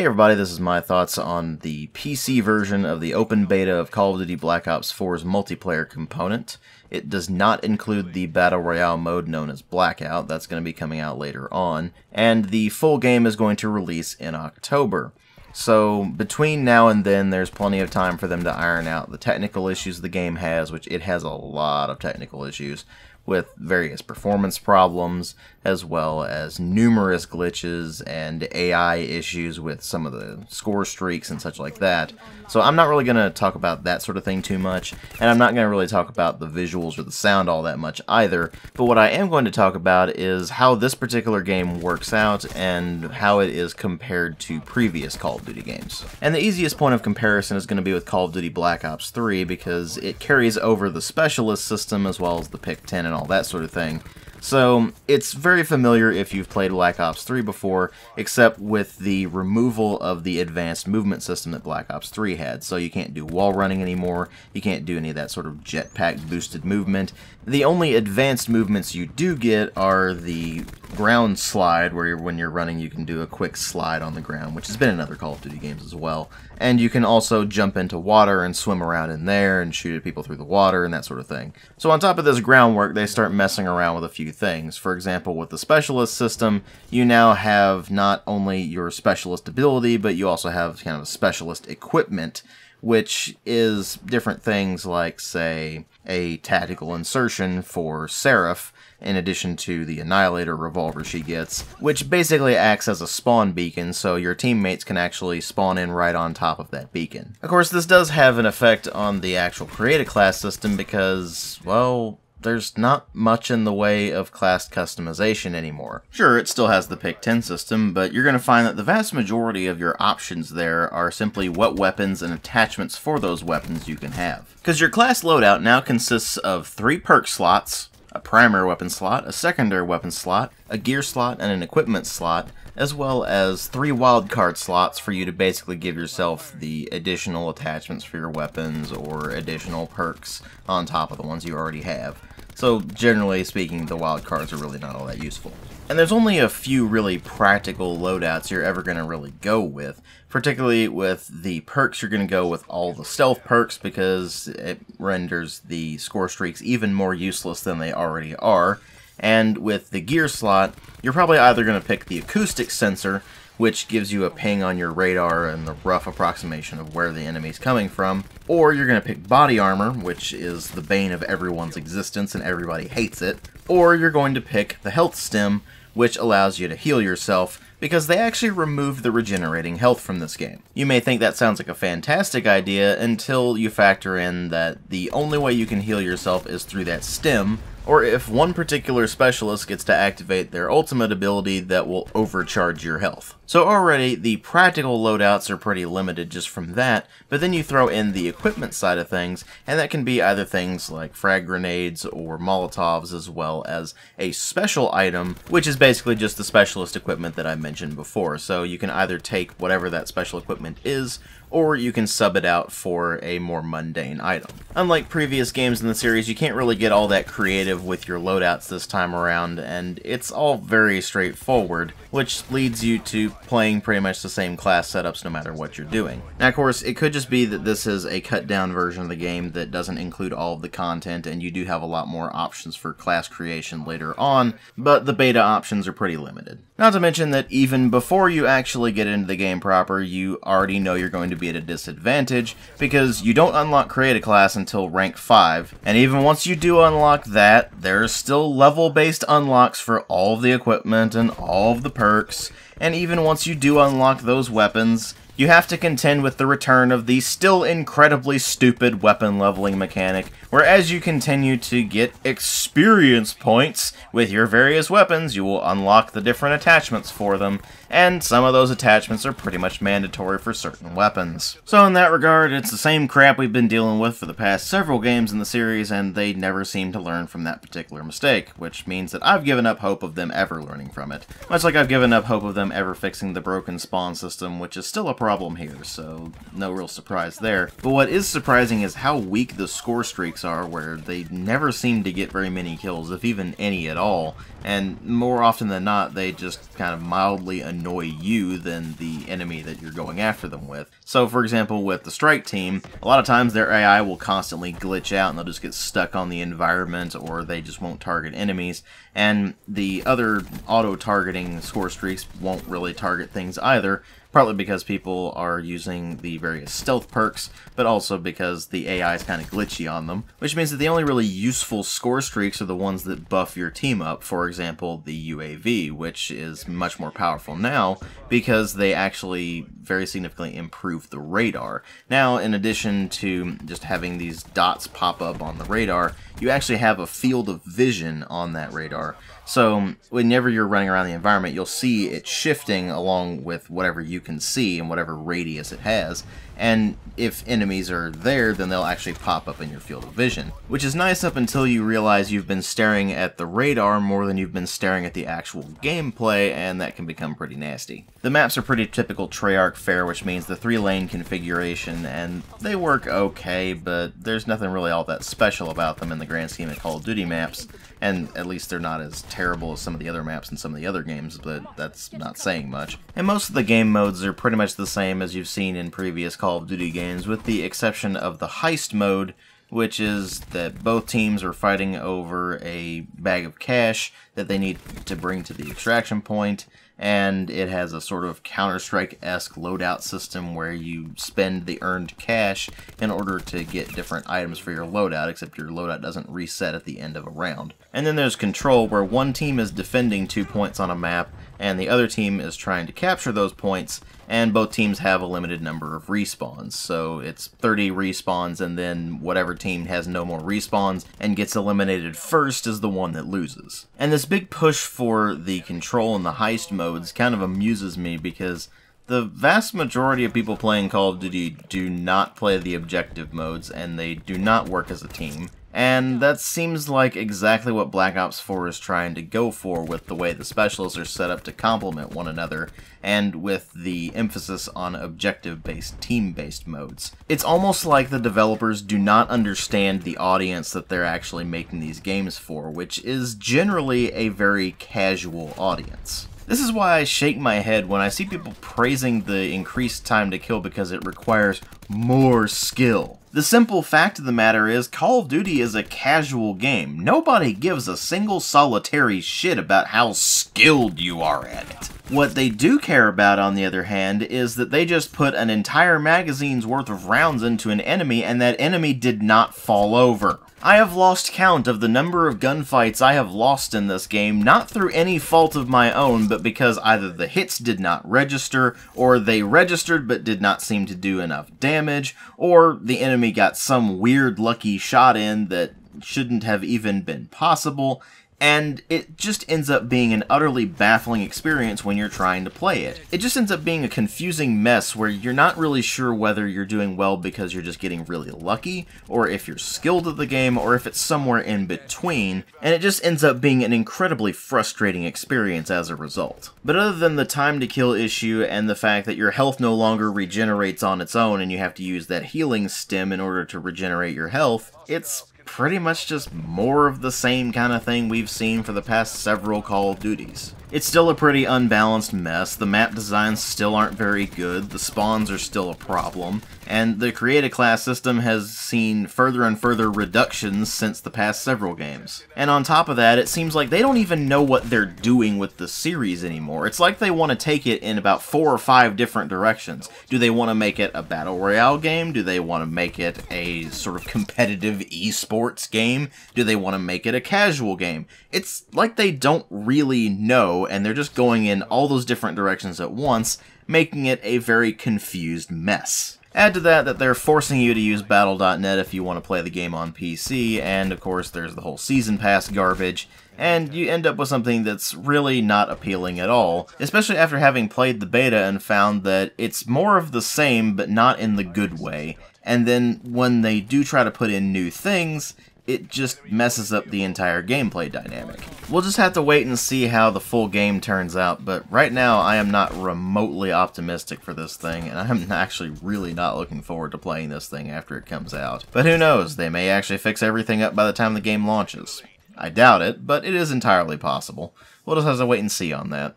Hey everybody, this is my thoughts on the PC version of the open beta of Call of Duty Black Ops 4's multiplayer component. It does not include the Battle Royale mode known as Blackout. That's going to be coming out later on. And the full game is going to release in October. So between now and then, there's plenty of time for them to iron out the technical issues the game has, which it has a lot of technical issues, with various performance problems, as well as numerous glitches and AI issues with some of the score streaks and such like that. So I'm not really going to talk about that sort of thing too much, and I'm not going to really talk about the visuals or the sound all that much either, but what I am going to talk about is how this particular game works out and how it is compared to previous Call of Duty games. And the easiest point of comparison is going to be with Call of Duty Black Ops 3 because it carries over the Specialist system as well as the Pick 10 and all that sort of thing. So it's very familiar if you've played Black Ops 3 before, except with the removal of the advanced movement system that Black Ops 3 had. So you can't do wall running anymore, you can't do any of that sort of jetpack boosted movement. The only advanced movements you do get are the ground slide, where when you're running you can do a quick slide on the ground, which has been in other Call of Duty games as well. And you can also jump into water and swim around in there and shoot at people through the water and that sort of thing. So on top of this groundwork, they start messing around with a few things. For example, with the Specialist system, you now have not only your Specialist ability, but you also have kind of a Specialist equipment, which is different things like, say, a tactical insertion for Seraph, in addition to the Annihilator revolver she gets, which basically acts as a spawn beacon, so your teammates can actually spawn in right on top of that beacon. Of course, this does have an effect on the actual Create a Class system because, well, there's not much in the way of class customization anymore. Sure, it still has the Pick 10 system, but you're going to find that the vast majority of your options there are simply what weapons and attachments for those weapons you can have. Because your class loadout now consists of 3 perk slots, a primary weapon slot, a secondary weapon slot, a gear slot, and an equipment slot, as well as 3 wildcard slots for you to basically give yourself the additional attachments for your weapons or additional perks on top of the ones you already have. So generally speaking, the wildcards are really not all that useful. And there's only a few really practical loadouts you're ever going to really go with, particularly with the perks. You're going to go with all the stealth perks because it renders the score streaks even more useless than they already are. And with the gear slot, you're probably either going to pick the acoustic sensor, which gives you a ping on your radar and the rough approximation of where the enemy's coming from, or you're going to pick body armor, which is the bane of everyone's existence and everybody hates it, or you're going to pick the health stem, which allows you to heal yourself, because they actually removed the regenerating health from this game. You may think that sounds like a fantastic idea until you factor in that the only way you can heal yourself is through that stem, or if one particular specialist gets to activate their ultimate ability that will overcharge your health. So already, the practical loadouts are pretty limited just from that, but then you throw in the equipment side of things, and that can be either things like frag grenades or Molotovs, as well as a special item, which is basically just the specialist equipment that I mentioned before. So you can either take whatever that special equipment is, or you can sub it out for a more mundane item. Unlike previous games in the series, you can't really get all that creative with your loadouts this time around, and it's all very straightforward, which leads you to playing pretty much the same class setups no matter what you're doing. Now, of course, it could just be that this is a cut-down version of the game that doesn't include all of the content, and you do have a lot more options for class creation later on, but the beta options are pretty limited. Not to mention that even before you actually get into the game proper, you already know you're going to be at a disadvantage, because you don't unlock Create a Class until rank 5, and even once you do unlock that, there's still level-based unlocks for all of the equipment and all of the perks, and even once you do unlock those weapons, you have to contend with the return of the still incredibly stupid weapon leveling mechanic, where as you continue to get experience points with your various weapons, you will unlock the different attachments for them, and some of those attachments are pretty much mandatory for certain weapons. So in that regard, it's the same crap we've been dealing with for the past several games in the series, and they never seem to learn from that particular mistake, which means that I've given up hope of them ever learning from it. Much like I've given up hope of them ever fixing the broken spawn system, which is still a problem here, so no real surprise there. But what is surprising is how weak the score streaks Scorestreaks are, where they never seem to get very many kills, if even any at all, and more often than not, they just kind of mildly annoy you than the enemy that you're going after them with. So, for example, with the strike team, a lot of times their AI will constantly glitch out and they'll just get stuck on the environment, or they just won't target enemies, and the other auto-targeting Scorestreaks won't really target things either, partly because people are using the various stealth perks, but also because the AI is kind of glitchy on them, which means that the only really useful Scorestreaks are the ones that buff your team up. For example, the UAV, which is much more powerful now because they actually very significantly improve the radar. Now, in addition to just having these dots pop up on the radar, you actually have a field of vision on that radar. So whenever you're running around the environment, you'll see it shifting along with whatever you can see and whatever radius it has. And if enemies are there, then they'll actually pop up in your field of vision, which is nice up until you realize you've been staring at the radar more than you've been staring at the actual gameplay, and that can become pretty nasty. The maps are pretty typical Treyarch fare, which means the 3-lane configuration, and they work okay, but there's nothing really all that special about them in the grand scheme of Call of Duty maps, and at least they're not as terrible as some of the other maps in some of the other games, but that's not saying much. And most of the game modes are pretty much the same as you've seen in previous Call of Duty games, with the exception of the heist mode, which is that both teams are fighting over a bag of cash that they need to bring to the extraction point, and it has a sort of Counter-Strike-esque loadout system where you spend the earned cash in order to get different items for your loadout, except your loadout doesn't reset at the end of a round. And then there's Control, where one team is defending 2 points on a map, and the other team is trying to capture those points, and both teams have a limited number of respawns. So it's 30 respawns, and then whatever team has no more respawns and gets eliminated first is the one that loses. And this big push for the Control and the heist modes kind of amuses me, because the vast majority of people playing Call of Duty do not play the objective modes, and they do not work as a team. And that seems like exactly what Black Ops 4 is trying to go for, with the way the specialists are set up to complement one another, and with the emphasis on objective-based, team-based modes. It's almost like the developers do not understand the audience that they're actually making these games for, which is generally a very casual audience. This is why I shake my head when I see people praising the increased time to kill because it requires more skill. The simple fact of the matter is, Call of Duty is a casual game. Nobody gives a single solitary shit about how skilled you are at it. What they do care about, on the other hand, is that they just put an entire magazine's worth of rounds into an enemy, and that enemy did not fall over. I have lost count of the number of gunfights I have lost in this game, not through any fault of my own, but because either the hits did not register, or they registered but did not seem to do enough damage, or the enemy got some weird lucky shot in that shouldn't have even been possible, and it just ends up being an utterly baffling experience when you're trying to play it. It just ends up being a confusing mess where you're not really sure whether you're doing well because you're just getting really lucky, or if you're skilled at the game, or if it's somewhere in between, and it just ends up being an incredibly frustrating experience as a result. But other than the time to kill issue and the fact that your health no longer regenerates on its own and you have to use that healing stem in order to regenerate your health, it's pretty much just more of the same kind of thing we've seen for the past several Call of Duties. It's still a pretty unbalanced mess, the map designs still aren't very good, the spawns are still a problem, and the create a class system has seen further and further reductions since the past several games. And on top of that, it seems like they don't even know what they're doing with the series anymore. It's like they want to take it in about 4 or 5 different directions. Do they want to make it a Battle Royale game? Do they want to make it a sort of competitive esports game? Do they want to make it a casual game? It's like they don't really know, and they're just going in all those different directions at once, making it a very confused mess. Add to that they're forcing you to use Battle.net if you want to play the game on PC, and of course there's the whole Season Pass garbage, and you end up with something that's really not appealing at all, especially after having played the beta and found that it's more of the same, but not in the good way. And then when they do try to put in new things, it just messes up the entire gameplay dynamic. We'll just have to wait and see how the full game turns out, but right now I am not remotely optimistic for this thing, and I'm actually really not looking forward to playing this thing after it comes out. But who knows, they may actually fix everything up by the time the game launches. I doubt it, but it is entirely possible. We'll just have to wait and see on that.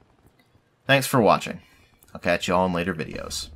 Thanks for watching. I'll catch you all in later videos.